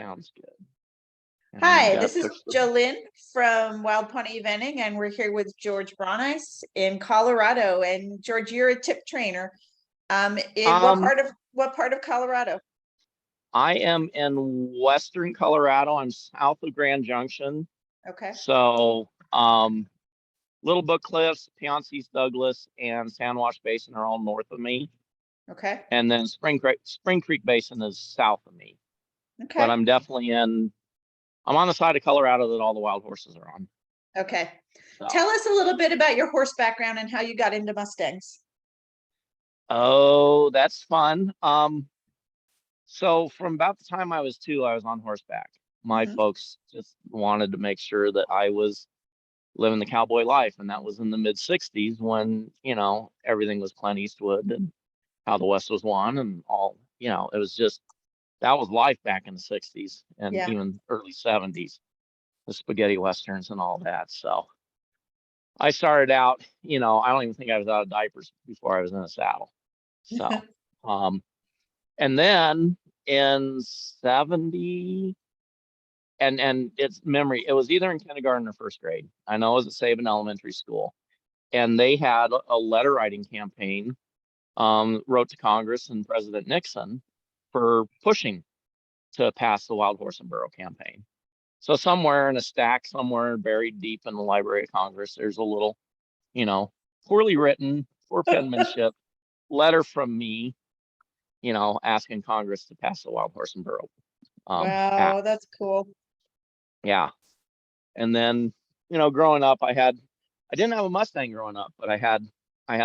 Sounds good. And then you Hi, got to this is push the. Jolynn from Wild Pony Eventing, and we're here with George Brauneis in Colorado. And George, you're a tip trainer. In Um, what part of Colorado? I am in Western Colorado. I'm south of Grand Junction. Okay. So, Little Book Cliffs, Piancez, Douglas, and San Wash Basin are all north of me. Okay. And then Spring Creek Basin is south of me. But Okay. I'm on the side of Colorado that all the wild horses are on. Okay. So, Tell us a little bit about your horse background and how you got into Mustangs. oh, that's fun. So from about the time I was 2, I was on horseback. My Mhm. folks just wanted to make sure that I was living the cowboy life. And that was in the mid 60s when, everything was Clint Eastwood and how the West was won and all, it was just, that was life back in the 60s and Yeah. even early 70s, the spaghetti Westerns and all that. So I started out, I don't even think I was out of diapers before I was in a saddle. So, um, and then in 70, and it's memory, it was either in kindergarten or first grade. I know it was at Saban Elementary School. And they had a letter writing campaign, wrote to Congress and President Nixon for pushing to pass the Wild Horse and Burro campaign. So somewhere in a stack, somewhere buried deep in the Library of Congress, there's a little, poorly written, poor penmanship letter from me, asking Congress to pass the Wild Horse and Burro Wow, Act. that's cool. Yeah. And then, growing up, I didn't have a Mustang growing up, but I had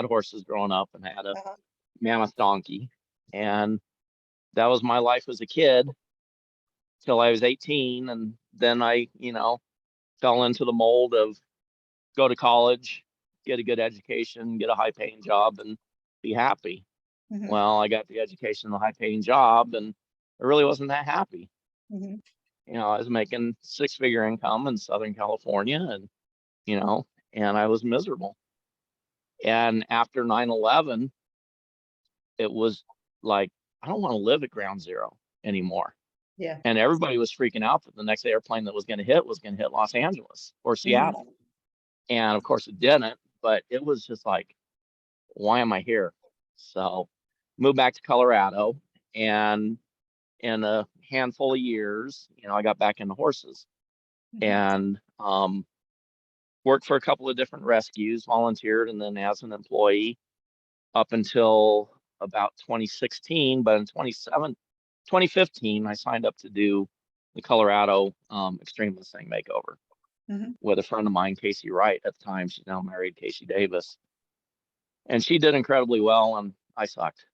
horses growing up, and I had a Uh-huh. mammoth donkey. And that was my life as a kid till I was 18. And then I, fell into the mold of go to college, get a good education, get a high paying job, and be happy. Mhm. Well, I got the education, the high paying job, and I really wasn't that happy. Mhm. I was making 6-figure income in Southern California, and, and I was miserable. And after 9/11, it was like, I don't want to live at ground zero anymore. Yeah. And everybody was freaking out that the next airplane that was going to hit Los Angeles or Mhm. Seattle. And of course it didn't, but it was just like, why am I here? So moved back to Colorado, and in a handful of years, I got back into horses Mhm. and worked for a couple of different rescues, volunteered, and then as an employee up until about 2016. But in 2015, I signed up to do the Colorado Extreme Mustang Makeover Mhm. with a friend of mine, Casey Wright. At the time, she's now married, Casey Davis, and she did incredibly well, and I sucked.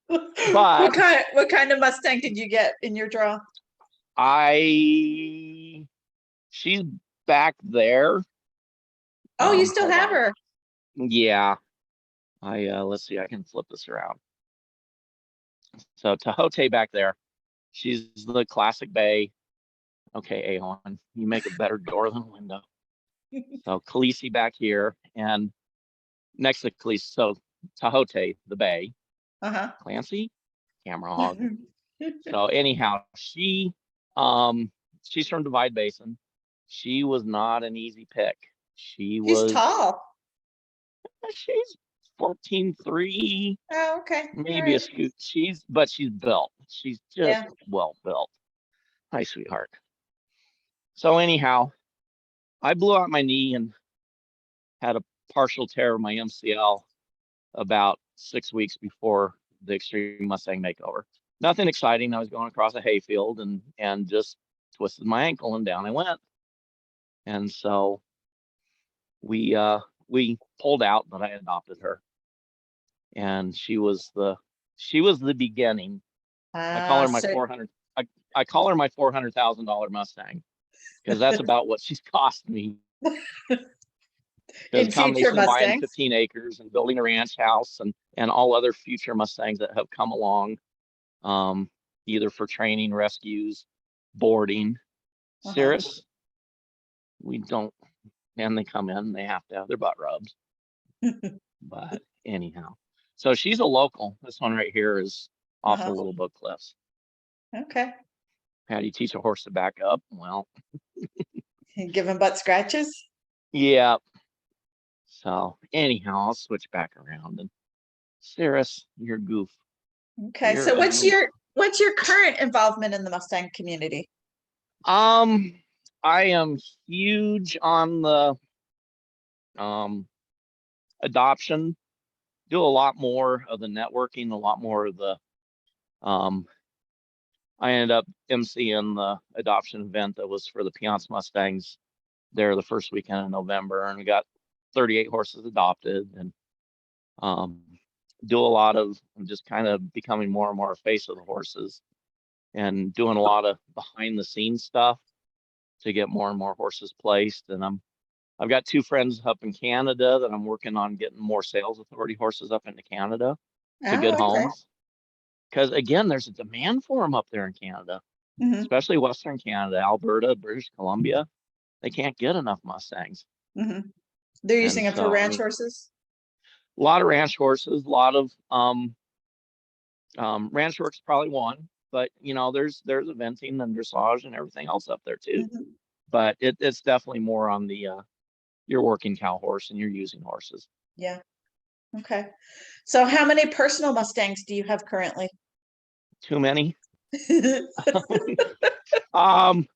But What kind of Mustang did you get in your draw? she's back there. Oh, you still Hold have on. her. Yeah, let's see, I can flip this around. So Tahote back there, she's the classic bay. Okay, Ahon, you make a better door than a window. So Khaleesi back here, and next to Khaleesi, so Tahote, the bay. Uh-huh. Clancy, camera hog. So anyhow, she's from Divide Basin. She was not an easy pick. She's tall. She's 14.3, Oh, okay. All maybe a right. scoot. But she's built. She's just Yeah. well built. Hi, sweetheart. So anyhow, I blew out my knee and had a partial tear of my MCL about 6 weeks before the Extreme Mustang Makeover. Nothing exciting. I was going across a hayfield and just twisted my ankle, and down I went. And so we pulled out, but I adopted her, and she was the beginning. I call her my So 400. I call her my $400,000 Mustang, because that's about what she's cost me. Because in a future combination of buying Mustangs. 15 acres and building a ranch house and all other future Mustangs that have come along, either for training, rescues, boarding. Uh-huh. Cirrus, we don't, and they come in, they have to have their butt rubbed. But anyhow, so she's a local. This one right here is off the Uh-huh. Little Book Cliffs. Okay. How do you teach a horse to back up? Well, Give him butt scratches. yeah. So anyhow, I'll switch back around and Cirrus, you're a goof. Okay. You're So a goof. what's your current involvement in the Mustang community? Um, I am huge on the um adoption. Do a lot more of the networking, a lot more of the um I ended up emceeing the adoption event that was for the Piance Mustangs there the first weekend of November, and we got 38 horses adopted, and um do a lot of just kind of becoming more and more a face of the horses and doing a lot of behind the scenes stuff to get more and more horses placed. And I've got two friends up in Canada that I'm working on getting more sales authority horses up into Canada to good Oh, okay. homes. Because again, there's a demand for them up there in Canada, Hmm. especially Western Canada, Alberta, British Columbia. They can't get enough Mustangs. Hmm. They're And using it for so, I ranch mean, horses. a lot of ranch horses, a lot of ranch work's probably one, but there's eventing and dressage and everything else up there too. Hmm. But it's definitely more on the your working cow horse and you're using horses. Yeah. Okay. So how many personal Mustangs do you have currently? Too many. um,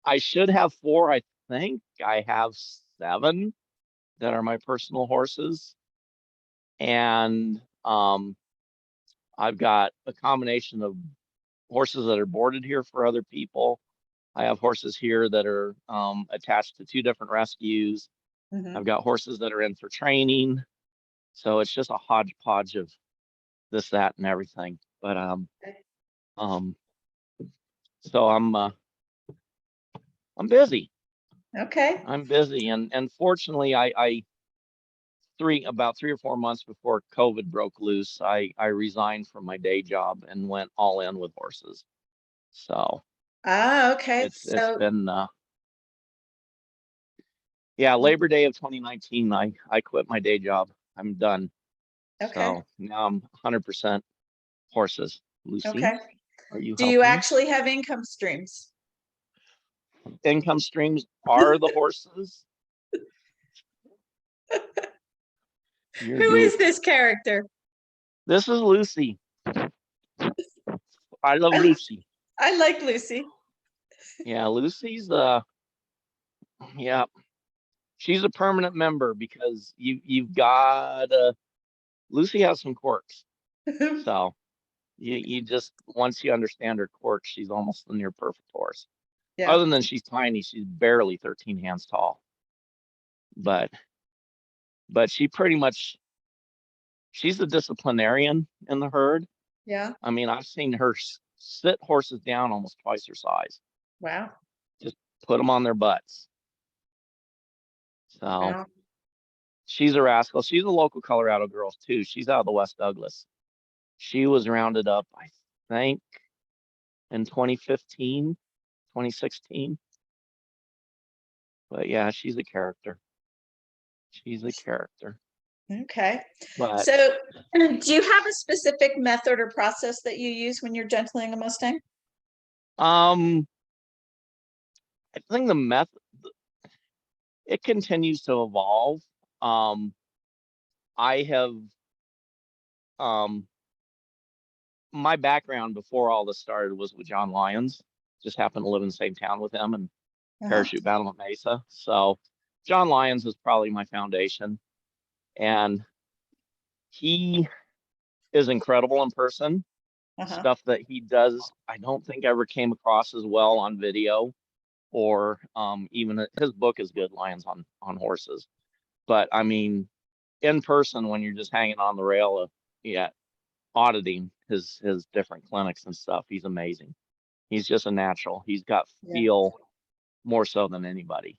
I should have four. I think I have seven that are my personal horses, and I've got a combination of horses that are boarded here for other people. I have horses here that are attached to two different rescues. Mhm. I've got horses that are in for training. So it's just a hodgepodge of this, that, and everything. But um, so I'm busy. Okay. I'm busy, and fortunately, I about 3 or 4 months before COVID broke loose, I resigned from my day job and went all in with horses. So Ah, okay. it's been yeah, Labor Day of 2019, I quit my day job. I'm done. Okay. So now I'm 100% horses. Lucy, Okay. are you Do you helping me? actually have income streams? Income streams are the horses. Your Who is goof. this character? This is Lucy. I love I, Lucy. I like Lucy. Yeah, Lucy's yeah, she's a permanent member because you've got Lucy has some quirks. So you just once you understand her quirks, she's almost the near perfect horse. Yeah. Other than she's tiny, she's barely 13 hands tall. But she pretty much she's the disciplinarian in the herd. Yeah. I mean, I've seen her sit horses down almost twice her size. Wow. Just put them on their butts. So Wow. she's a rascal. She's a local Colorado girl too. She's out of the West Douglas. She was rounded up, I think, in 2015, 2016. But yeah, she's a character. She's a character. Okay. But So do you have a specific method or process that you use when you're gentling a Mustang? um I think the method it continues to evolve. Um I have um my background before all this started was with John Lyons. Just happened to live in the same town with him and Uh-huh. parachute battle at Mesa. So John Lyons is probably my foundation. And he is incredible in person. Uh-huh. Stuff that he does, I don't think ever came across as well on video or even his book is good, Lions on Horses. But I mean, in person when you're just hanging on the rail of yeah, auditing his different clinics and stuff, he's amazing. He's just a natural. He's got Yeah. feel more so than anybody.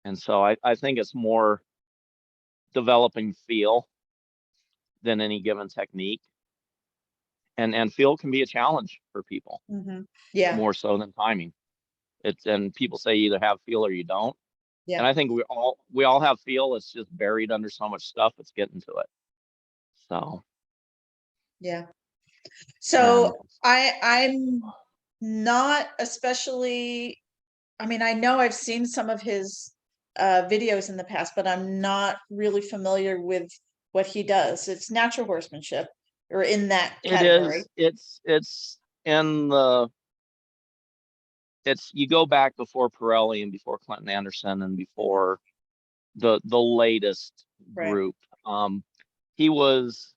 And so I think it's more developing feel than any given technique. And feel can be a challenge for people Hmm. Yeah. more so than timing. It's and people say you either have feel or you don't. And Yeah. I think we all have feel. It's just buried under so much stuff. It's getting to it. So Yeah. So And I'm not especially, I mean, I know I've seen some of his videos in the past, but I'm not really familiar with what he does. It's natural horsemanship or in that it category. is, it's in the, it's, you go back before Pirelli and before Clinton Anderson and before the latest Right. group. Um, he was,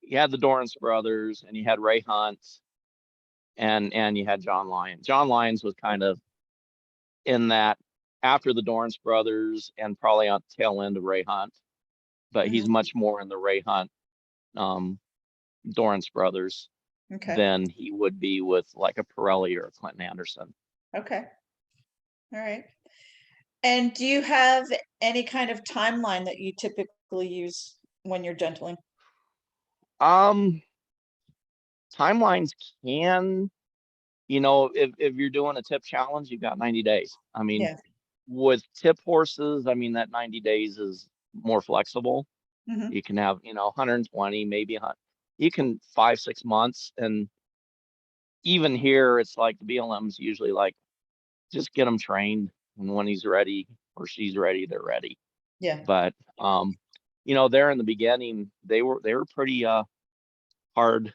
you had the Dorrance brothers and you had Ray Hunt and you had John Lyons. John Lyons was kind of in that after the Dorrance brothers and probably on the tail end of Ray Hunt, but he's Mhm. much more in the Ray Hunt, Dorrance brothers Okay. than he would be with like a Pirelli or a Clinton Anderson. Okay. All right. And do you have any kind of timeline that you typically use when you're gentling? Um, Timelines can, if you're doing a tip challenge, you've got 90 days. I mean, Yeah. with tip horses, I mean, that 90 days is more flexible. Hmm. You can have, 120, maybe you can 5, 6 months. And even here, it's like the BLM's usually like, just get them trained. And when he's ready or she's ready, they're ready. Yeah. But, there in the beginning, they were pretty, hard,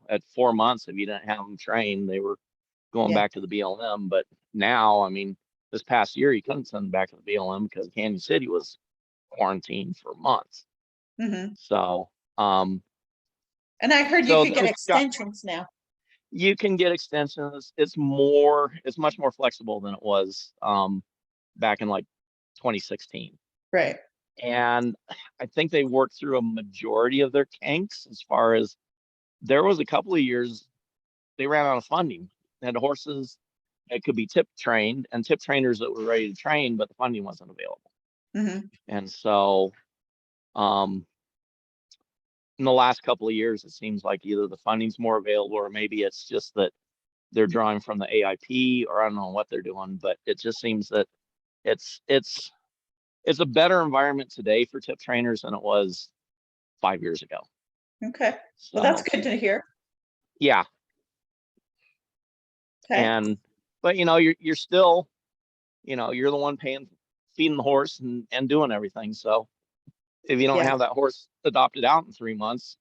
at 4 months. If you didn't have them trained, they were going Yeah. back to the BLM. But now, I mean, this past year, you couldn't send them back to the BLM because Canyon City was quarantined for months. Hmm. So, And I heard you so could get it's got, extensions now. you can get extensions. It's much more flexible than it was back in like 2016. Right. And I think they worked through a majority of their kinks as far as there was a couple of years they ran out of funding. They had horses that could be tip trained and tip trainers that were ready to train, but the funding wasn't available. Hmm. And so um, in the last couple of years, it seems like either the funding's more available or maybe it's just that they're drawing from the AIP or I don't know what they're doing, but it just seems that it's it's it's a better environment today for tip trainers than it was 5 years ago. Okay. Well, that's So good to hear. yeah, Okay. and but you're still, you're the one paying, feeding the horse and doing everything. So if you don't Yeah. have that horse adopted out in 3 months,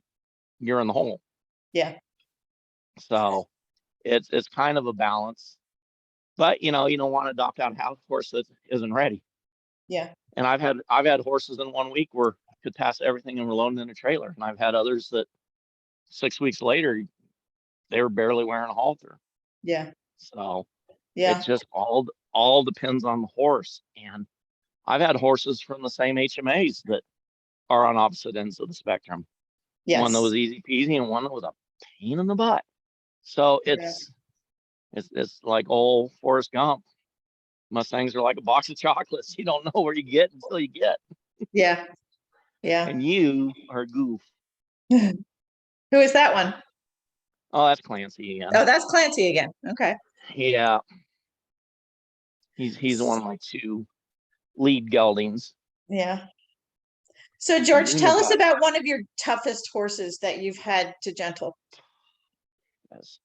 you're in the hole. Yeah. So it's kind of a balance. But you don't want to adopt out a horse that isn't ready. Yeah. And I've had horses in 1 week where could pass everything and were loaded in a trailer. And I've had others that 6 weeks later they were barely wearing a halter. Yeah. So it Yeah. just all depends on the horse. And I've had horses from the same HMAs that are on opposite ends of the spectrum. One that Yes. was easy peasy and one that was a pain in the butt. So Yeah. it's like old Forrest Gump. Mustangs are like a box of chocolates. You don't know where you get until you get. Yeah. Yeah. And you are a goof. Who is that one? Oh, that's Clancy again. Oh, that's Clancy again. Okay. Yeah, he's one of my two lead geldings. Yeah. So, Pain George, in the tell us butt. about one of your toughest horses that you've had to gentle. Yes.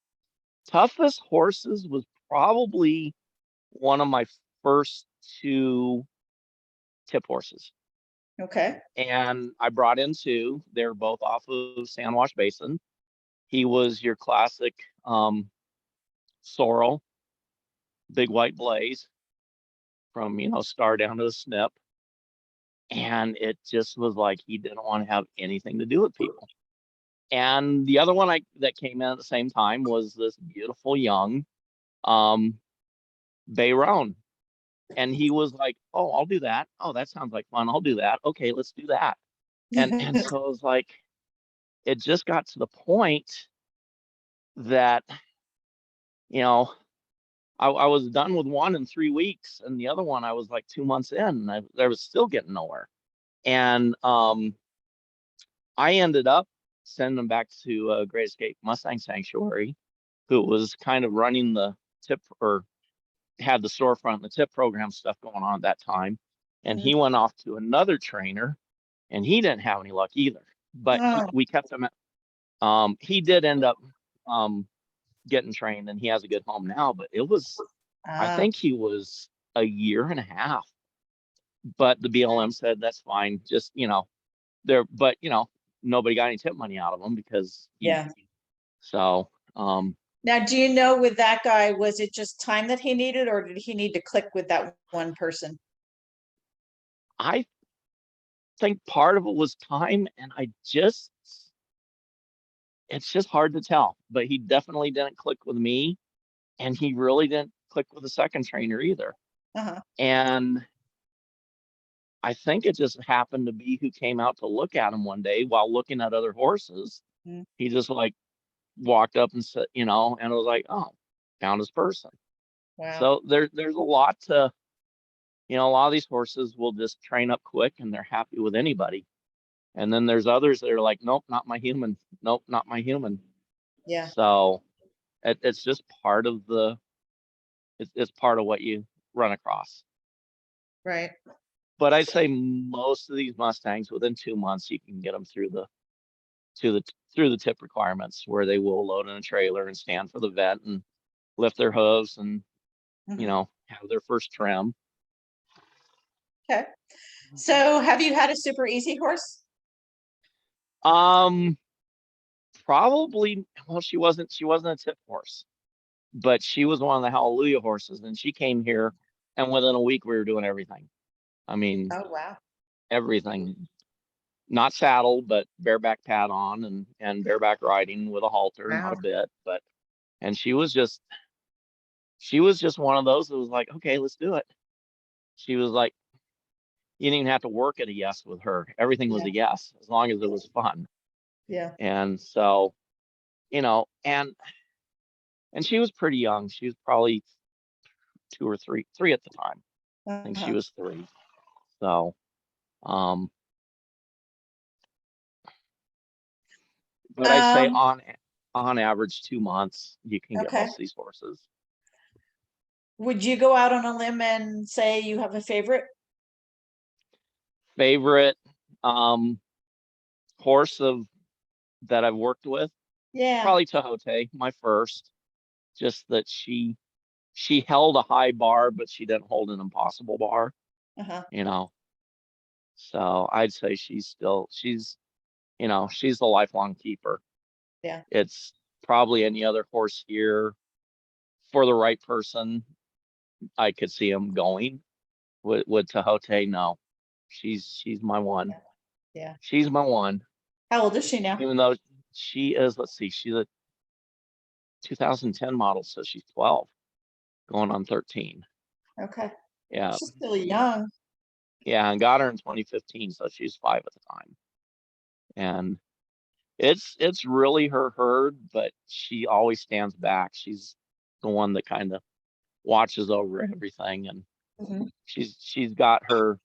Toughest horses was probably one of my first two tip horses. Okay. And I brought in two. They were both off of Sandwash Basin. He was your classic sorrel, big white blaze from star down to the snip. And it just was like he didn't want to have anything to do with people. And the other one that came in at the same time was this beautiful young um Bayron. And he was like, "Oh, I'll do that. Oh, that sounds like fun. I'll do that. Okay, let's do that." And so it was like it just got to the point that you know I was done with one in 3 weeks, and the other one I was like 2 months in, and I was still getting nowhere. And I ended up sending them back to Great Escape Mustang Sanctuary, who was kind of running the tip or had the storefront and the tip program stuff going on at that time. And Mhm. he went off to another trainer, and he didn't have any luck either. But Oh, we kept him. He did end up getting trained, and he has a good home now, but I Ah, think he was a year and a half. But the BLM said that's fine, just but nobody got any tip money out of him because yeah. so Now, do you know with that guy, was it just time that he needed, or did he need to click with that one person? I think part of it was time, and it's just hard to tell. But he definitely didn't click with me, and he really didn't click with the second trainer either. Uh-huh. And I think it just happened to be who came out to look at him one day while looking at other horses. Mm. He just like walked up and said, and it was like, oh, found his person. Wow. So there's a lot to, a lot of these horses will just train up quick and they're happy with anybody. And then there's others that are like, nope, not my human. Nope, not my human. Yeah. So it's just part of it's part of what you run across. Right. But I'd say most of these Mustangs within 2 months, you can get them to the through the tip requirements where they will load in a trailer and stand for the vet and lift their hooves and, Mhm. have their first trim. Okay. So have you had a super easy horse? Um, Probably, well, she wasn't a tip horse, but she was one of the Hallelujah horses, and she came here, and within a week we were doing everything. I mean, Oh, wow. everything. Not saddle, but bareback pad on and bareback riding with a halter, not a Wow. bit, but and she was just one of those that was like, okay, let's do it. She was like, you didn't even have to work at a yes with her. Everything was Yeah. a yes as long as it was fun. Yeah. And so, you know, and she was pretty young. She was probably two or three at the time. I think she Uh-huh. was three. So, um, but I'd say Um, on average 2 months you can get okay. most of these horses. Would you go out on a limb and say you have a favorite? Favorite um horse of that I've worked with, Yeah. probably Tahote, my first. Just that she held a high bar, but she didn't hold an impossible bar, Uh-huh. you know. So I'd say she's the lifelong keeper. Yeah. It's probably any other horse here for the right person. I could see him going with Tahote. No, she's my one. Yeah. Yeah. She's my one. How old is she now? Even though she is, let's see, she's a 2010 model, so she's 12, going on 13. Okay. Yeah, She's still young. yeah, and got her in 2015, so she's 5 at the time. And it's really her herd, but she always stands back. She's the one that kind of watches over everything, and Mhm. she's got her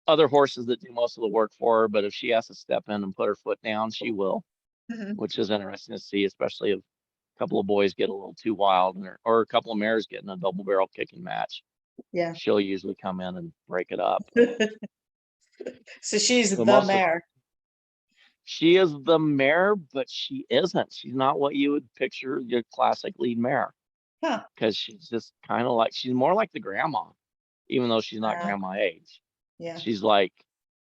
other horses that do most of the work for her, but if she has to step in and put her foot down, she will, Mhm. which is interesting to see, especially if a couple of boys get a little too wild or a couple of mares get in a double barrel kicking match. Yeah. She'll usually come in and break it up. So she's But the mostly mare. she is the mare, but she isn't. She's not what you would picture your classic lead mare, Huh. because she's just kind of like, she's more like the grandma, even though she's not Uh, grandma age. yeah. She's like,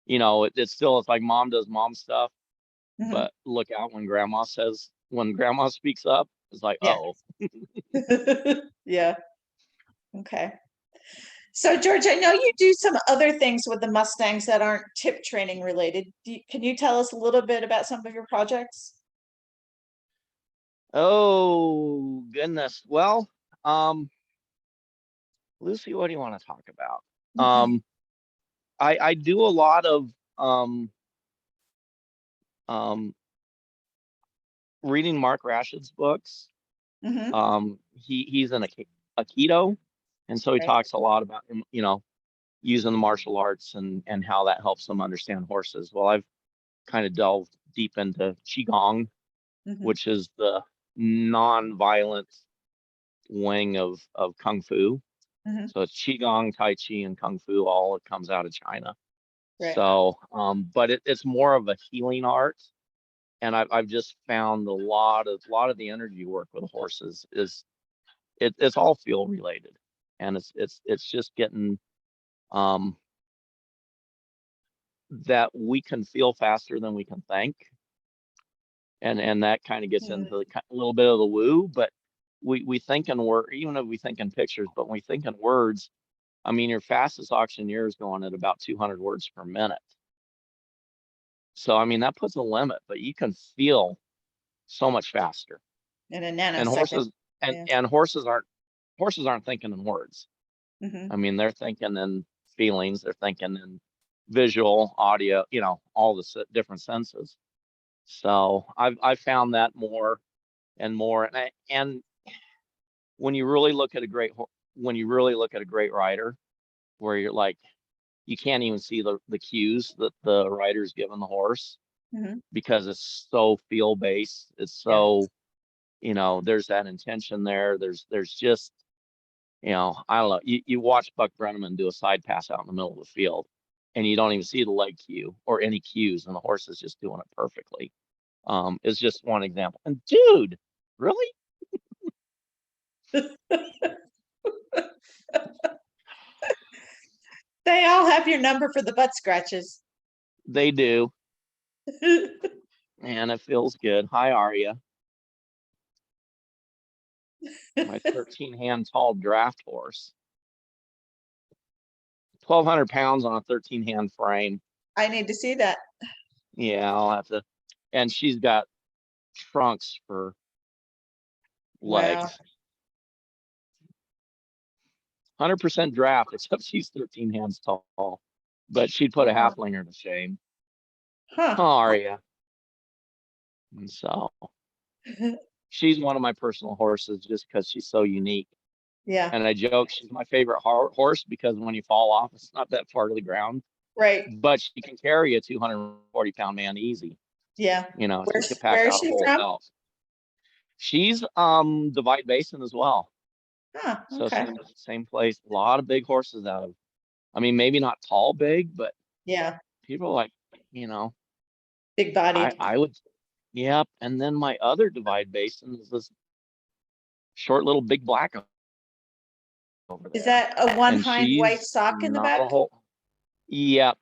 it's like mom does mom stuff, Mhm. but look out when grandma speaks up, it's like, Yeah. oh, Yeah. Okay. So George, I know you do some other things with the Mustangs that aren't tip training related. Can you tell us a little bit about some of your projects? oh goodness. Well, um, Lucy, what do you want to talk about? Mhm. Um, I do a lot of um um reading Mark Rashid's books. Mhm. He's an Aikido, and so he Right. talks a lot about using the martial arts and how that helps them understand horses. Well, I've kind of delved deep into Qigong, Mhm. which is the non-violent wing of Kung Fu. Mhm. So it's Qigong, Tai Chi, and Kung Fu. All it comes out of China. Right. So, but it's more of a healing art. And I've just found a lot of the energy work with horses is it's all field related. And it's just getting, that we can feel faster than we can think. And that kind of gets into a little bit of the woo, but we think in word, even if we think in pictures, but when we think in words, I mean, your fastest auctioneer is going at about 200 words per minute. So, I mean, that puts a limit, but you can feel so much faster. In a And nanosecond. horses Yeah. and horses aren't thinking in words. Mhm. I mean, they're thinking in feelings, they're thinking in visual, audio, all the different senses. So I've found that more and more. And when you really look at a great rider, where you're like, you can't even see the cues that the rider's given the horse Mhm. because it's so feel based. It's Yeah. so, there's that intention there. There's just, I don't know. You watch Buck Brenneman do a side pass out in the middle of the field, and you don't even see the leg cue or any cues, and the horse is just doing it perfectly. Is just one example. And dude, really? They all have your number for the butt scratches. They do, and it feels good. Hi, Aria, my 13 hand tall draft horse. 1,200 pounds on a 13 hand frame. I need to see that. Yeah, I'll have to. And she's got trunks for Wow. legs. 100% draft, except she's 13 hands tall. But she'd put a Wow. halflinger to shame. Huh. Huh, Aria. And so she's one of my personal horses just because she's so unique. Yeah. And I joke she's my favorite horse because when you fall off, it's not that far to the ground. Right. But she can carry a 240-pound man easy. Yeah. She could pack Where is out a she whole from? house. She's Divide Basin as well. Huh. So Okay. same place. A lot of big horses out of. I mean, maybe not tall big, but Yeah. people are like, you know, Big bodied. I would. Yep. And then my other Divide Basin is this short little big black over Is there, that a one and hind white she's sock in the not a back? whole. Yep.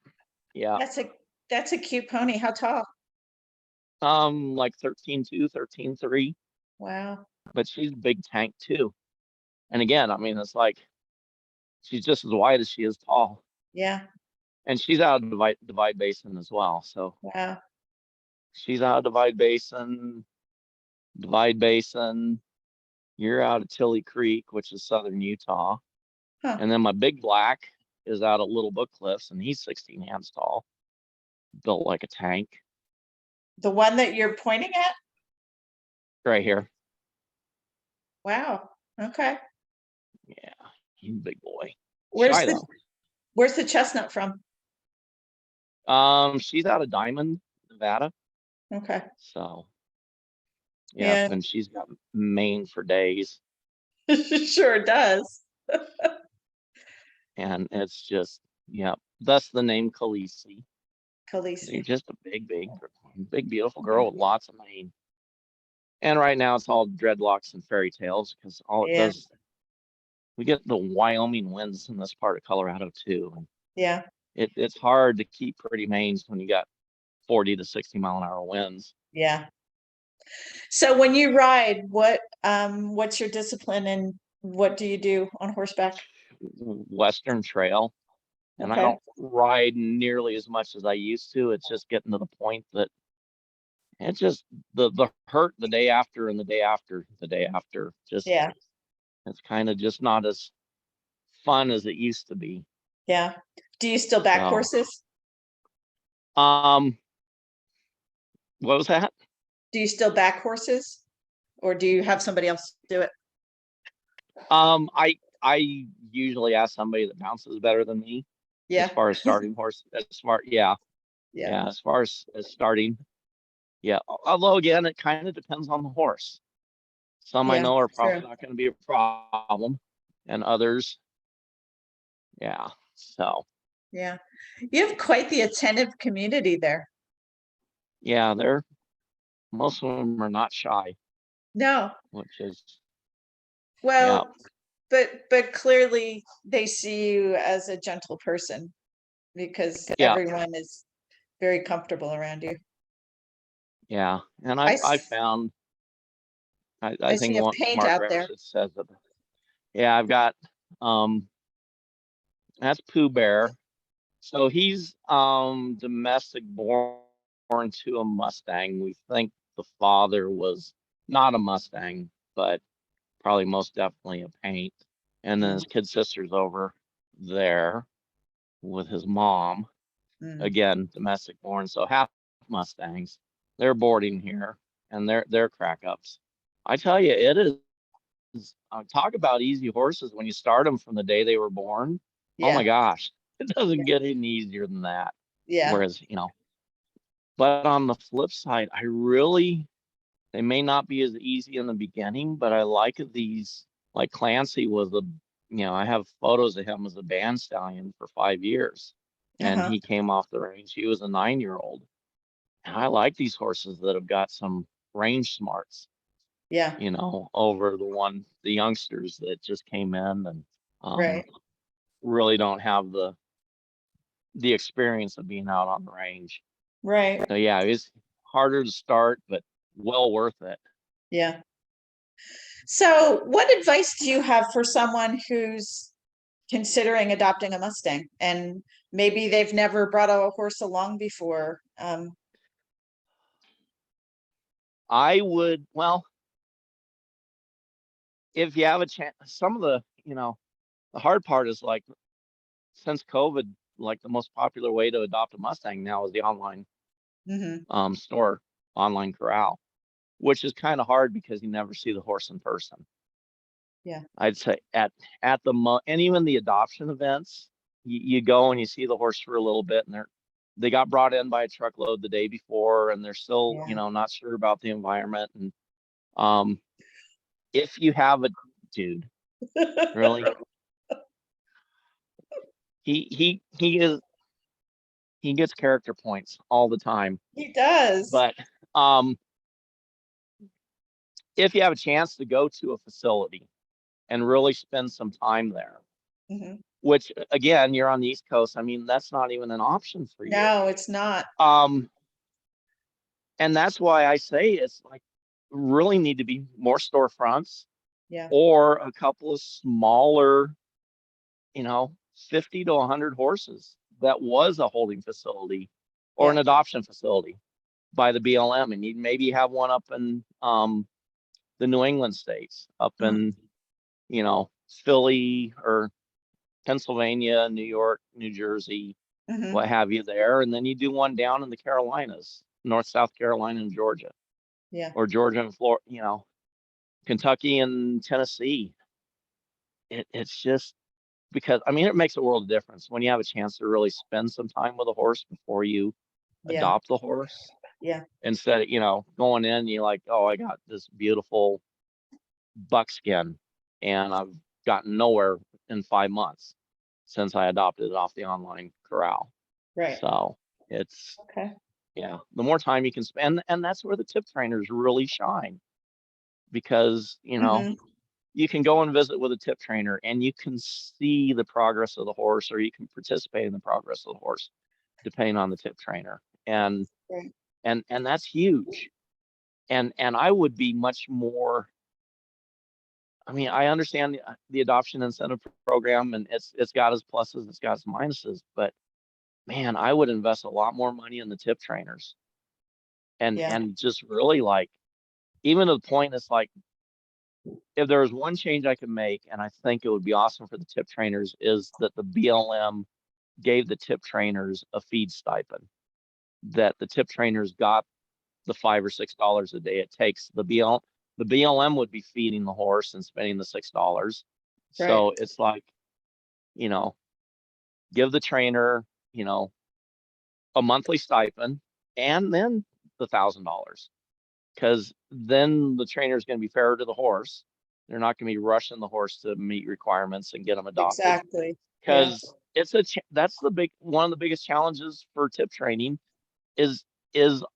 Yeah. That's a cute pony. How tall? Like 13.2, 13.3, Wow. but she's a big tank too. And again, I mean, it's like she's just as wide as she is tall, Yeah. and she's out of Divide Basin as well. So Wow. she's out of Divide Basin. You're out of Tilly Creek, which is southern Utah, Huh. and then my big black is out of Little Book Cliffs, and he's 16 hands tall, built like a tank. The one that you're pointing at? Right here. Wow. Okay. Yeah, he's a big boy. Where's Shy the though. where's the chestnut from? She's out of Diamond, Nevada. Okay. So, yep, Yeah. and she's got mane for days, Sure does. and it's just, yep. Thus the name Khaleesi. You're Khaleesi. just a big, beautiful girl with lots of mane. And right now it's all dreadlocks and fairy tales because all it Yeah. does, we get the Wyoming winds in this part of Colorado too. And Yeah. it's hard to keep pretty manes when you got 40 to 60 mile an hour winds. Yeah. So when you ride, what's your discipline and what do you do on horseback? Western Trail. And I Okay. don't ride nearly as much as I used to. It's just getting to the point that it's just the hurt the day after and the day after. Just Yeah. it's kind of just not as fun as it used to be. Yeah. Do you still back So, horses? um, what was that? Do you still back horses? Or do you have somebody else do it? I usually ask somebody that bounces better than me as Yeah. far as starting horse. As smart, yeah, Yeah. yeah. As far as starting, yeah. Although again, it kind of depends on the horse. Some I Yeah. know are True. probably not going to be a problem, and others, yeah. So Yeah. You have quite the attentive community there. Yeah, most of them are not shy, No, which is, yeah, well, but clearly they see you as a gentle person because yeah, everyone is very comfortable around you. yeah. And I, I s- found, I I think see a one paint Mark out there. Ramsey says that, yeah, I've got, um, that's Pooh Bear. So he's domestic born to a Mustang. We think the father was not a Mustang, but probably most definitely a paint. And then Mm, his kid sister's over there with his mom. mm, Again, domestic born, so half Mustangs. They're boarding here and they're crack ups. I tell you, it is talk about easy horses when you start them from the day they were born. Oh my yeah, gosh, it yeah, doesn't get any easier than that. yeah, Whereas, but on the flip side, they may not be as easy in the beginning, but I like these. Like Clancy was I have photos of him as a band stallion for 5 years, and uh-huh, he came off the range. He was a 9-year-old, and I like these horses that have got some range smarts, yeah, over the youngsters that just came in and um, right, really don't have the experience of being out on the range. right, So yeah, it's harder to start, but well worth it. yeah. So, what advice do you have for someone who's considering adopting a Mustang and maybe they've never brought a horse along before? I would, well, if you have a chance, some of the hard part is like since COVID, like the most popular way to adopt a Mustang now is the online Mhm, store, online corral, which is kind of hard because you never see the horse in person. yeah, I'd say at and even the adoption events, you go and you see the horse for a little bit, and they got brought in by a truckload the day before, and they're still yeah. not sure about the environment. And um, if you have a dude, really, he he gets character points all the time. He does. But um, if you have a chance to go to a facility and really spend some time there, Mhm. which again, you're on the East Coast. I mean, that's not even an option for you. No, it's not. Um, and that's why I say it's like really need to be more storefronts Yeah, or a couple of smaller, 50 to 100 horses that was a holding facility or an yeah, adoption facility by the BLM. And you maybe have one up in the New England states, up mhm, in, Philly or Pennsylvania, New York, New Jersey, mhm, what have you there. And then you do one down in the Carolinas, North, South Carolina and Georgia, yeah, or Georgia and Florida, Kentucky and Tennessee. It's just because, I mean, it makes a world of difference when you have a chance to really spend some time with a horse before you yeah, adopt the horse yeah, instead of, going in, you're like, oh, I got this beautiful buckskin and I've gotten nowhere in 5 months since I adopted it off the online corral. right. So it's, Okay. yeah, the more time you can spend, and that's where the tip trainers really shine because, Mhm. you can go and visit with a tip trainer and you can see the progress of the horse or you can participate in the progress of the horse depending on the tip trainer. And Right. and that's huge. And I would be much more. I mean, I understand the adoption incentive program, and it's got its pluses, it's got its minuses, but man, I would invest a lot more money in the tip trainers Yeah, and just really like even to the point it's like if there was one change I could make, and I think it would be awesome for the tip trainers, is that the BLM gave the tip trainers a feed stipend, that the tip trainers got the $5 or $6 a day it takes. The BLM would be feeding the horse and spending the $6. right. So it's like, you know, give the trainer, a monthly stipend and then the $1,000. Because then the trainer is going to be fairer to the horse They're not going to be rushing the horse to meet requirements and get them adopted, Exactly. Yeah, because that's one of the biggest challenges for tip training is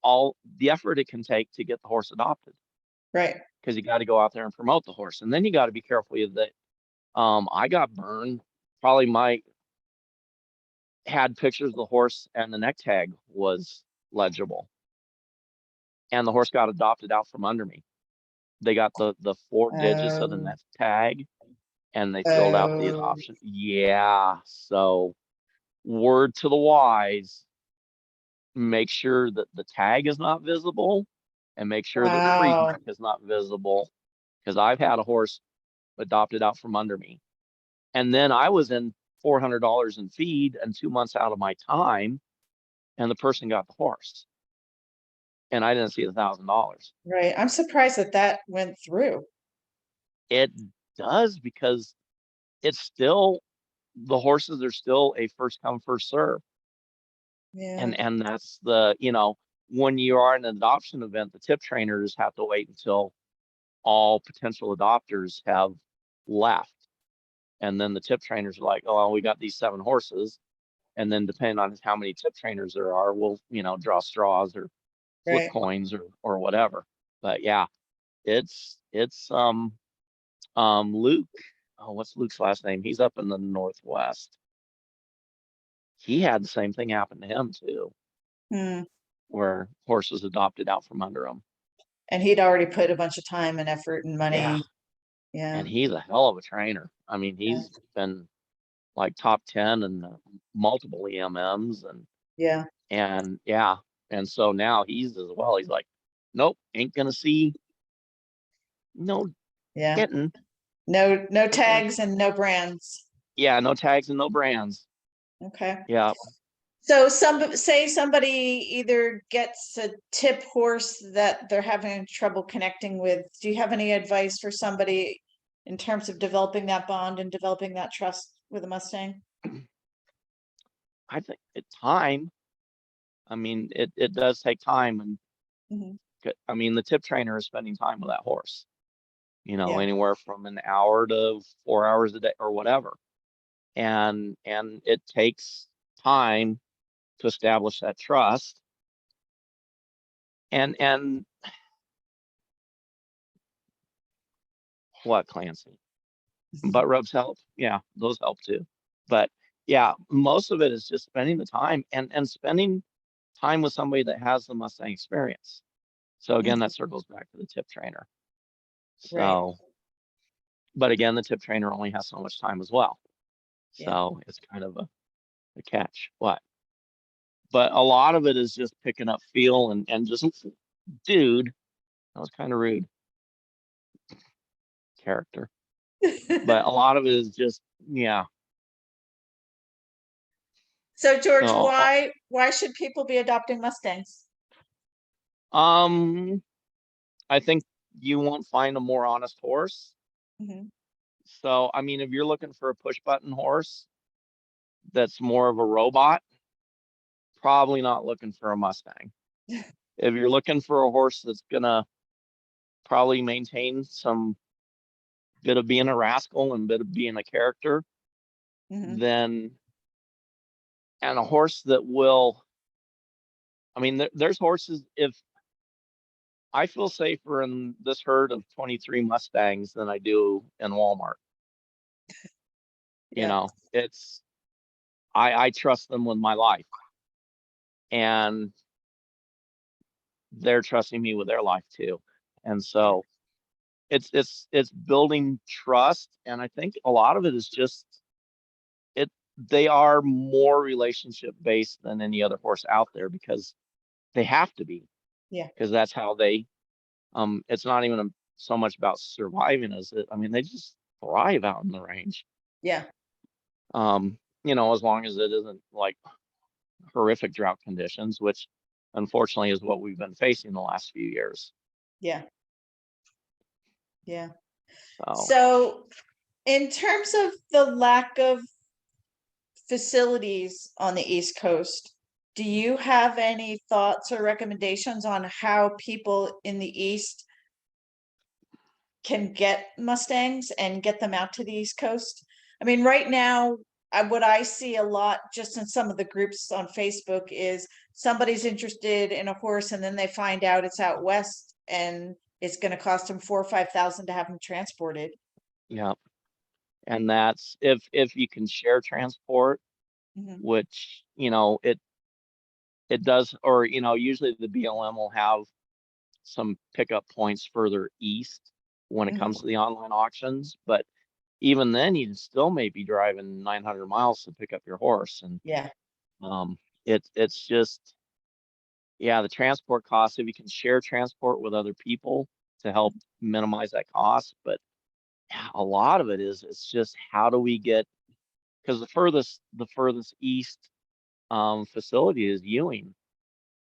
all the effort it can take to get the horse adopted, right. because you got to go out there and promote the horse, and then you got to be careful with that. I got burned. Probably my had pictures of the horse and the neck tag was legible, and the horse got adopted out from under me. They got the 4 digits of the Oh, neck tag, and they filled out the oh, adoption. Yeah. So word to the wise, make sure that the tag is not visible and make sure that the breed wow. mark is not visible. Because I've had a horse adopted out from under me. And then I was in $400 in feed and 2 months out of my time, and the person got the horse. And I didn't see $1,000. Right. I'm surprised that that went through. It does, because it's still, the horses are still a first come, first serve. Yeah, And that's when you are in an adoption event, the tip trainers have to wait until all potential adopters have left. And then the tip trainers are like, oh, well, we got these 7 horses. And then depending on how many tip trainers there are, we'll, draw straws or flip right. coins or whatever. But yeah, it's Luke. Oh, what's Luke's last name? He's up in the Northwest. He had the same thing happen to him too, Hmm. where horses adopted out from under him. And he'd already put a bunch of time and effort and Yeah. money. Yeah, And he's a hell of a trainer. I mean, yeah, he's been like top 10 and multiple EMMs yeah, and yeah. And so now he's as well. He's like, nope, ain't gonna see no yeah. kitten. No Ain't gonna, tags and no brands. yeah, no tags and no brands. Okay. Yeah. So say somebody either gets a tip horse that they're having trouble connecting with. Do you have any advice for somebody in terms of developing that bond and developing that trust with a Mustang? I think it's time. I mean, it does take time. And Mhm. I mean, the tip trainer is spending time with that horse, Yeah, anywhere from an hour to 4 hours a day or whatever. And it takes time to establish that trust. And what, Clancy? Butt rubs help. Yeah, those help too. But yeah, most of it is just spending the time and spending time with somebody that has the Mustang experience. So again, Mhm. that circles back to the tip trainer. Right. So, but again, the tip trainer only has so much time as well. Yeah. So it's kind of a catch. But a lot of it is just picking up feel and just, dude, that was kind of rude character. But a lot of it is just, yeah. So George, So, why should people be adopting Mustangs? um, I think you won't find a more honest horse. Mhm. So, I mean, if you're looking for a push button horse that's more of a robot, probably not looking for a Mustang. If you're looking for a horse that's gonna probably maintain some bit of being a rascal and bit of being a character, Mhm. then and a horse that will, I mean, there's horses. If I feel safer in this herd of 23 Mustangs than I do in Walmart, Yeah. it's I trust them with my life, and they're trusting me with their life too. And so it's building trust. And I think a lot of it is just it they are more relationship based than any other horse out there, because they have to be, Yeah. because that's how they it's not even so much about surviving as it, I mean, they just thrive out in the range. Yeah. As long as it isn't like horrific drought conditions, which unfortunately is what we've been facing the last few years. Yeah. Yeah. So So in terms of the lack of facilities on the East Coast, do you have any thoughts or recommendations on how people in the East can get Mustangs and get them out to the East Coast. I mean, right now, what I see a lot just in some of the groups on Facebook is somebody's interested in a horse and then they find out it's out west and it's going to cost them 4,000 or 5,000 to have them transported. Yeah. And that's if you can share transport, Mhm. which, it does, or, usually the BLM will have some pickup points further east when it comes Mhm. to the online auctions. But even then, you still may be driving 900 miles to pick up your horse. And Yeah, it's just, yeah, the transport costs, if you can share transport with other people to help minimize that cost. But yeah, a lot of it is, it's just how do we get, because the furthest east facility is Ewing,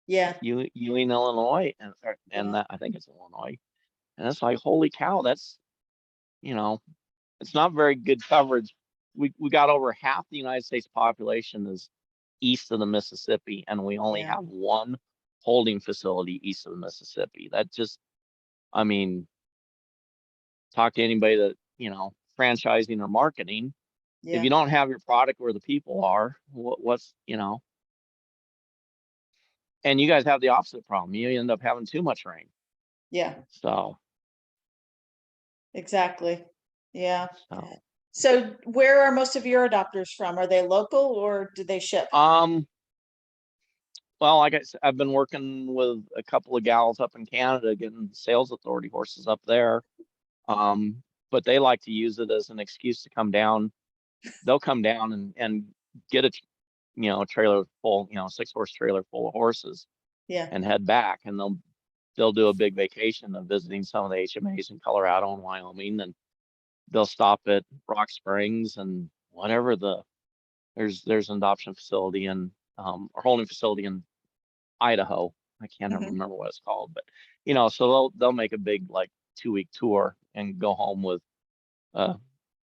yeah, Ewing, Illinois, and yeah, that, I think it's Illinois. And it's like, holy cow, that's, you know, it's not very good coverage. We got over half the United States population is east of the Mississippi, and we only yeah, have one holding facility east of the Mississippi. That just, I mean, talk to anybody that, franchising or marketing. If yeah, you don't have your product where the people are, what's, and you guys have the opposite problem. You end up having too much rain. yeah, So, exactly. Yeah. so, So where are most of your adopters from? Are they local or do they ship? um, well, like I said, I've been working with a couple of gals up in Canada getting sales authority horses up there. Um, but they like to use it as an excuse to come down. They'll come down and get a, trailer full, 6-horse trailer full of horses Yeah, and head back. And they'll do a big vacation of visiting some of the HMAs in Colorado and Wyoming, and they'll stop at Rock Springs and whatever there's an adoption facility in or holding facility in Idaho. I can't ever hmm, remember what it's called, but so they'll make a big like 2-week tour and go home with a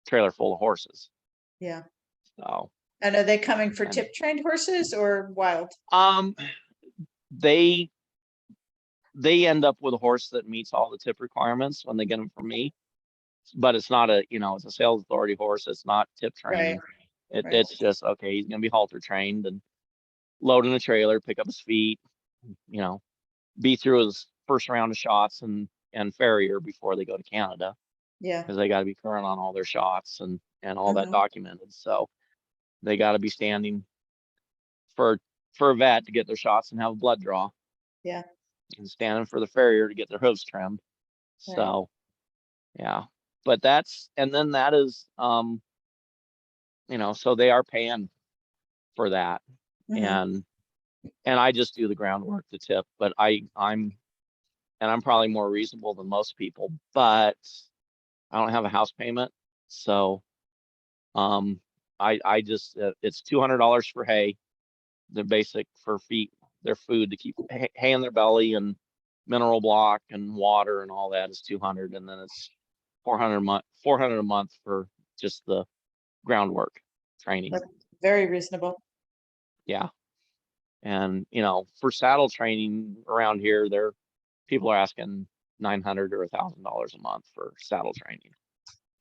trailer full of horses. yeah. So, And are they coming for and tip trained horses or wild? um they they end up with a horse that meets all the tip requirements when they get them from me, but it's not it's a sales authority horse. It's not tip Right, trained. right. It's just, okay, he's gonna be halter trained and load in a trailer, pick up his feet, you know, be through his first round of shots and farrier before they go to Canada, Yeah. because they got to be current on all their shots and all that Hmm. documented. So they got to be standing for for a vet to get their shots and have a blood draw, Yeah, and standing for the farrier to get their hooves trimmed. right. So yeah, but that's, and then that is, so they are paying for that, Hmm. and I just do the groundwork, the tip, but I'm probably more reasonable than most people, but I don't have a house payment. So um I just it's $200 for hay, the basic for feed, their food to keep hay in their belly, and mineral block and water and all that is 200, and then it's 400 a month for just the groundwork training. That's very reasonable. Yeah. And for saddle training around here, people are asking 900 or $1,000 a month for saddle training.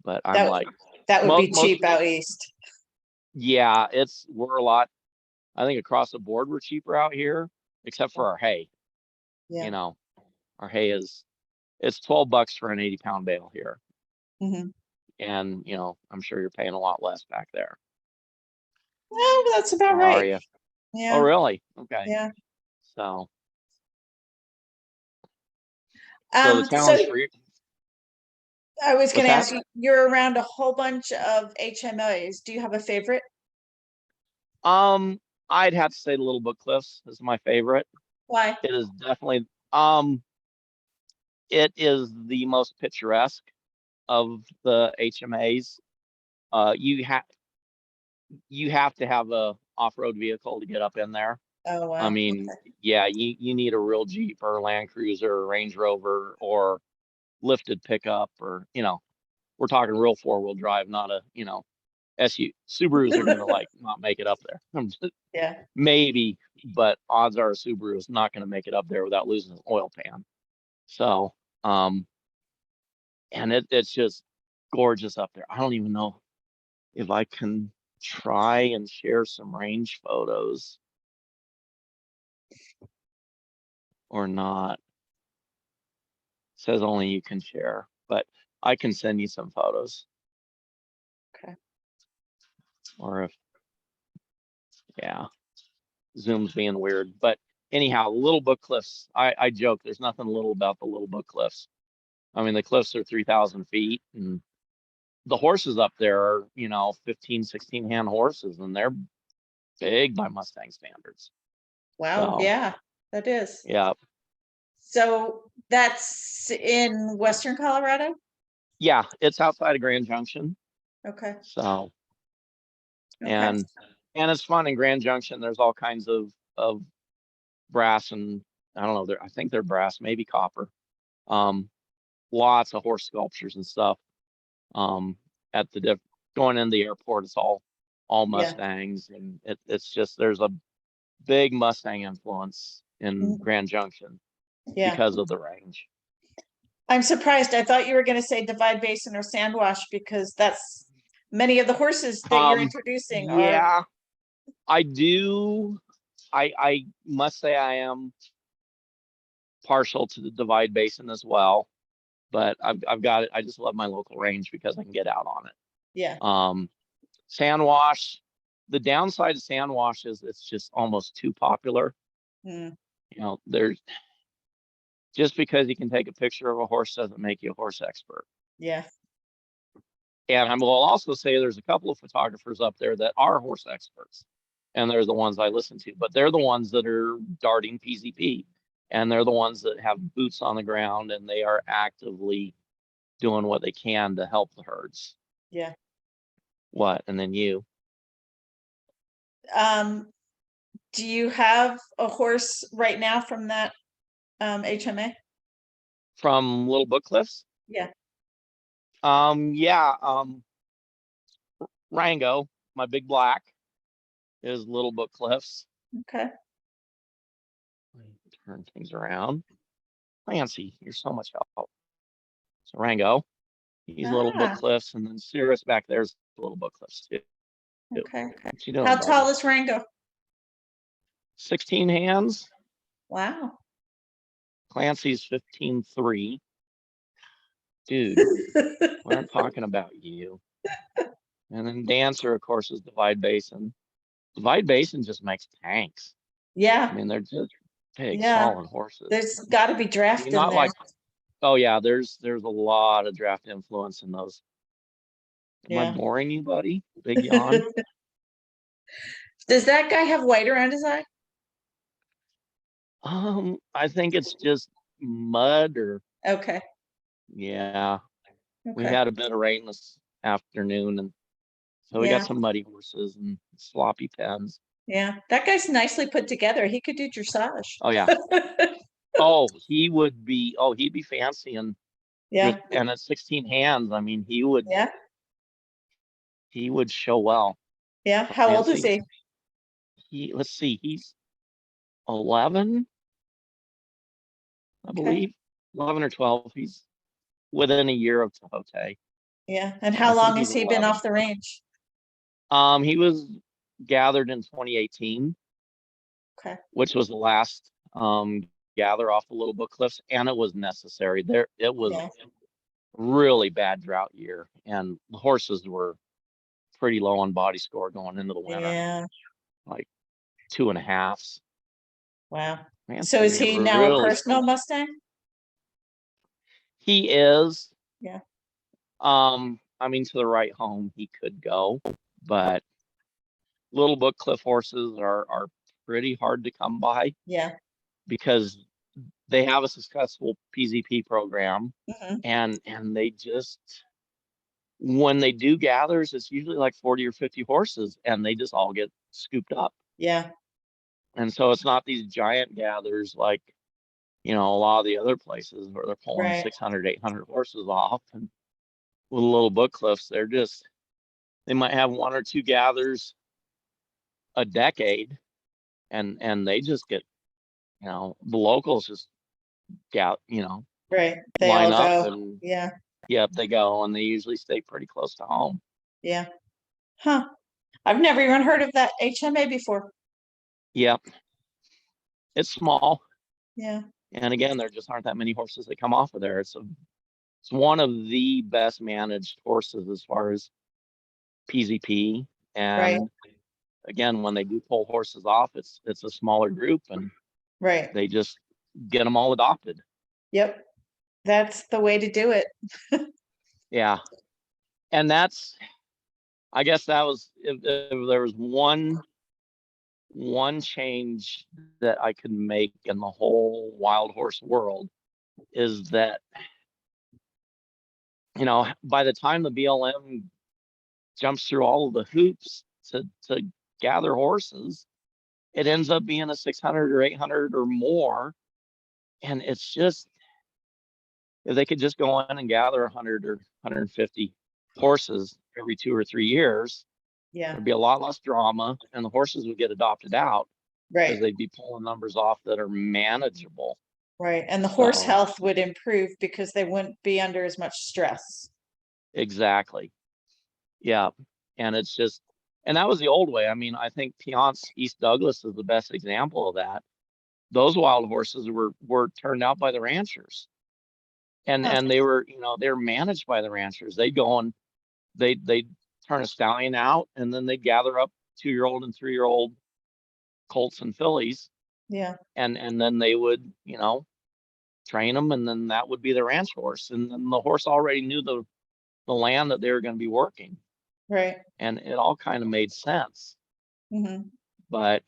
But I'm That like, that would be most cheap out east. yeah, we're a lot, I think across the board we're cheaper out here, except for our hay. You Yeah. know, our hay it's $12 for an 80-pound bale here. Hmm. And I'm sure you're paying a lot less back there. Well, that's about Or are right. you? Oh, Yeah, really? Okay. yeah. So so the So challenge for you, I was what's gonna that? ask you, you're around a whole bunch of HMOs. Do you have a favorite? Um, I'd have to say the Little Book Cliffs is my favorite. Why? It is definitely, it is the most picturesque of the HMAs. You you have to have a off-road vehicle to get up in there. Oh, I wow. mean, Okay. yeah, you need a real Jeep or a Land Cruiser or Range Rover or lifted pickup, or we're talking real four-wheel drive, not a SU. Subarus are gonna like not make it up there. Yeah. Maybe, but odds are a Subaru is not gonna make it up there without losing an oil pan. So, um, and it's just gorgeous up there. I don't even know if I can try and share some range photos or not. It says only you can share, but I can send you some photos. Okay. Or if, yeah, Zoom's being weird. But anyhow, Little Book Cliffs, I joke, there's nothing little about the Little Book Cliffs. I mean, the cliffs are 3,000 feet, and the horses up there are, 15, 16 hand horses, and they're big by Mustang standards. Wow, So, yeah, that is. yeah. So that's in Western Colorado? Yeah, it's outside of Grand Junction. Okay, So, okay, and it's fun in Grand Junction. There's all kinds of brass, and I don't know, I think they're brass, maybe copper. Lots of horse sculptures and stuff. At the going in the airport, it's all yeah, Mustangs, and it's just there's a big Mustang influence in Grand Junction yeah. because of the range. I'm surprised. I thought you were going to say Divide Basin or Sandwash because that's many of the horses that you're introducing are. Yeah, I do. I must say I am partial to the Divide Basin as well, but I've got it. I just love my local range because I can get out on it. Yeah. Sandwash, the downside of Sandwash is it's just almost too popular. There's just because you can take a picture of a horse doesn't make you a horse expert. Yeah. And I will also say there's a couple of photographers up there that are horse experts, and they're the ones I listen to, but they're the ones that are darting PZP, and they're the ones that have boots on the ground, and they are actively doing what they can to help the herds. Yeah. What? And then you? Do you have a horse right now from that HMA? From Little Book Cliffs? Yeah. Yeah. Rango, my big black, is Little Book Cliffs. Okay. Turn things around. Clancy, you're so much help. So Rango, he's Little Book Cliffs, and then Cirrus back there's Little Book Cliffs too. Okay. What you doing, How buddy? tall is Rango? 16 hands. Wow. Clancy's 15.3. Dude, we're not talking about you. And then Dancer, of course, is Divide Basin. Divide Basin just makes tanks. Yeah. I mean, they're just big, Yeah. solid horses. There's got to be draft in Not there. like, oh yeah, there's a lot of draft influence in those. Am I boring you, buddy? Big yawn. Does that guy have white around his eye? I think it's just mud or Okay. yeah. We Okay. had a bit of rain this afternoon, and so we got some muddy horses and sloppy pens. Yeah, that guy's nicely put together. He could do dressage. Oh yeah. Oh, he would be. Oh, he'd be fancy, and Yeah. and at 16 hands, I mean, he would. Yeah. He would show well. Yeah. How old is he? Let's see, he's 11, I believe, 11 or 12. He's within a year of Tahote. Yeah. And how long has he been off the range? He was gathered in 2018. Okay. Which was the last gather off the Little Book Cliffs, and it was necessary. It was really bad drought year, and the horses were pretty low on body score going into the winter. Yeah. Like 2.5s. Wow. Man, so is he now a personal Mustang? He is. Yeah. I mean, to the right home he could go, but Little Book Cliff horses are pretty hard to come by. Yeah. Because they have a successful PZP program, and they just, when they do gathers, it's usually like 40 or 50 horses, and they just all get scooped up. Yeah. And so it's not these giant gathers like, a lot of the other places where they're pulling 600, 800 horses off. And with Little Book Cliffs, they might have 1 or 2 gathers a decade, and they just get, the locals just Right. They line all up go. and Yeah. Yep, they go, and they usually stay pretty close to home. Yeah. Huh. I've never even heard of that HMA before. Yep, it's small, Yeah. and again, there just aren't that many horses that come off of there. It's one of the best managed horses as far as PZP. Right. And again, when they do pull horses off, it's a smaller group, and Right. they just get them all adopted. Yep. That's the way to do it. Yeah, and that's, I guess that was, if there was one change that I could make in the whole wild horse world, is that, by the time the BLM jumps through all of the hoops to gather horses, it ends up being a 600 or 800 or more. And it's just, if they could just go in and gather 100 or 150 horses every 2 or 3 years, Yeah. there'd be a lot less drama, and the horses would get adopted out because Right. they'd be pulling numbers off that are manageable. Right. And the horse So health would improve because they wouldn't be under as much stress. exactly. Yeah. And it's just, and that was the old way. I mean, I think Piance East Douglas is the best example of that. Those wild horses were turned out by the ranchers. And Huh. and they were, they're managed by the ranchers. They'd go and they'd turn a stallion out, and then they'd gather up 2-year-old and 3-year-old colts and fillies, Yeah. and then they would, train them, and then that would be the ranch horse. And then the horse already knew the land that they were going to be working. Right. And it all kind of made sense. Mm-hmm. But,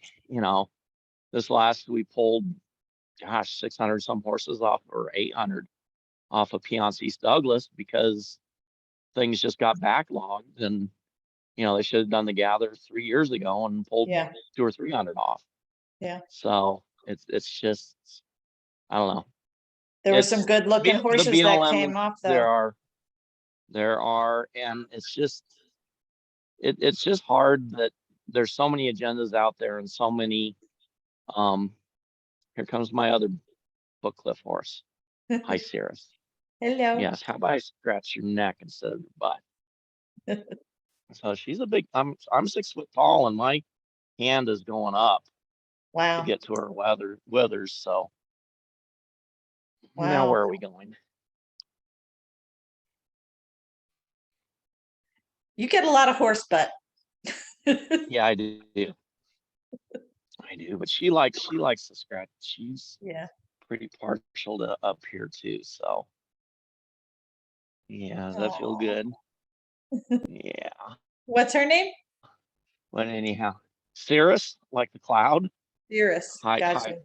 this last, we pulled, gosh, 600 some horses off, or 800 off of Piance East Douglas, because things just got backlogged, and, they should have done the gather 3 years ago and pulled Yeah. 200 or 300 off. Yeah. So it's just, I don't know. There were some It's good looking the horses that BLM. came off There though. are, and it's just, it's just hard that there's so many agendas out there, and so many, here comes my other book cliff horse. Hi, Cirrus. Hello. Yes, how about I scratch your neck instead of your butt? So she's a big, I'm 6 foot tall, and my hand is going up to Wow. get to her withers. So now Wow. where are we going? You get a lot of horse butt. Yeah, I do. I do, but she likes to scratch. She's Yeah. pretty partial to up here too. So yeah, does that feel Aw. good? Yeah. What's her name? But anyhow, Cirrus, like the cloud. Cirrus. Hi, Gotcha.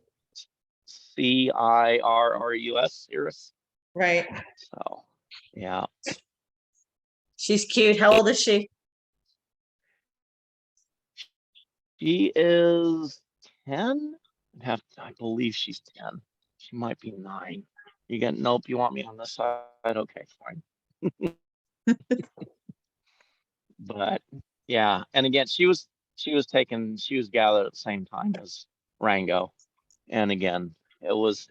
Cirrus, Cirrus. Right. So yeah, She's cute. How old is she? she is 10. I believe she's 10. She might be 9. You got, nope, you want me on this side? Okay, fine. But yeah, and again, she was gathered at the same time as Rango. And again, it was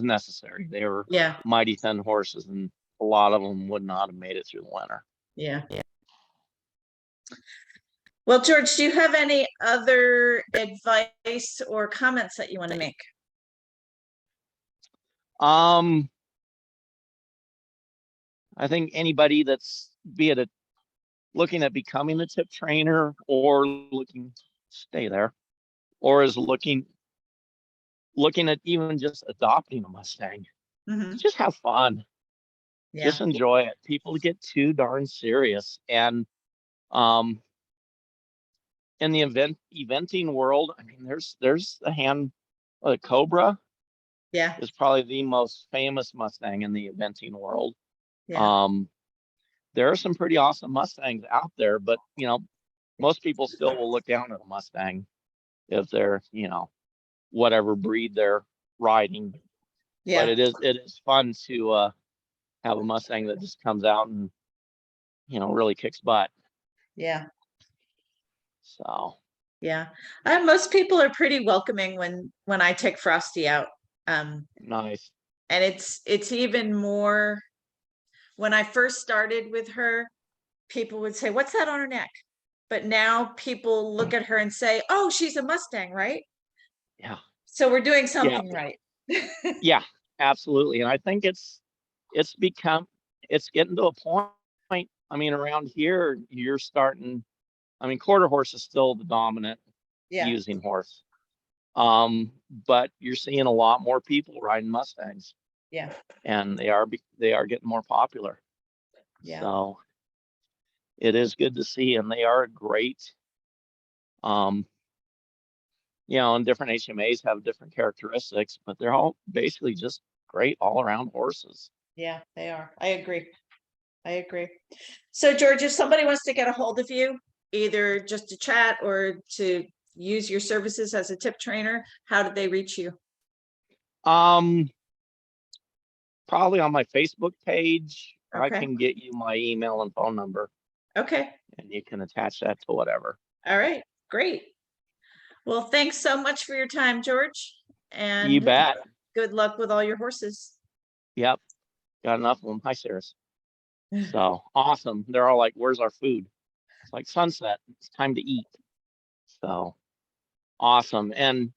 necessary. They were Yeah. mighty thin horses, and a lot of them would not have made it through the winter. Yeah. Well, George, do you have any other advice or comments that you want to make? I think anybody that's, be it looking at becoming a tip trainer, or stay there, or is looking at even just adopting a Mustang, Mm-hmm. just have fun. Yeah. Just enjoy it. People get too darn serious. And in the eventing world, I mean, there's a Cobra Yeah. is probably the most famous Mustang in the eventing world. Yeah. There are some pretty awesome Mustangs out there, but most people still will look down at a Mustang if they're, whatever breed they're riding. But Yeah. it is fun to have a Mustang that just comes out and really kicks butt. Yeah. So Yeah. Most people are pretty welcoming when I take Frosty out. nice. And it's even more when I first started with her, people would say, "What's that on her neck?" But now people look at her and say, "Oh, she's a Mustang, right?" Yeah. So we're doing Yeah. something right. Yeah, absolutely. And I think it's become it's getting to a point. I mean, around here, you're starting. I mean, quarter horse is still the dominant Yeah, using horse. But you're seeing a lot more people riding Mustangs, yeah, and they are getting more popular. yeah, So it is good to see, and they are great. Um, and different HMAs have different characteristics, but they're all basically just great all around horses. yeah, they are. I agree. I agree. So George, if somebody wants to get a hold of you, either just to chat or to use your services as a tip trainer, how do they reach you? Um, Probably on my Facebook page, I Okay. can get you my email and phone number, Okay. and you can attach that to whatever. All right. Great. Well, thanks so much for your time, George, You and bet. good luck with all your horses. Yep, got enough of them. Hi, Sarah. So awesome. They're all like, "Where's our food?" It's like sunset. It's time to eat. So awesome. And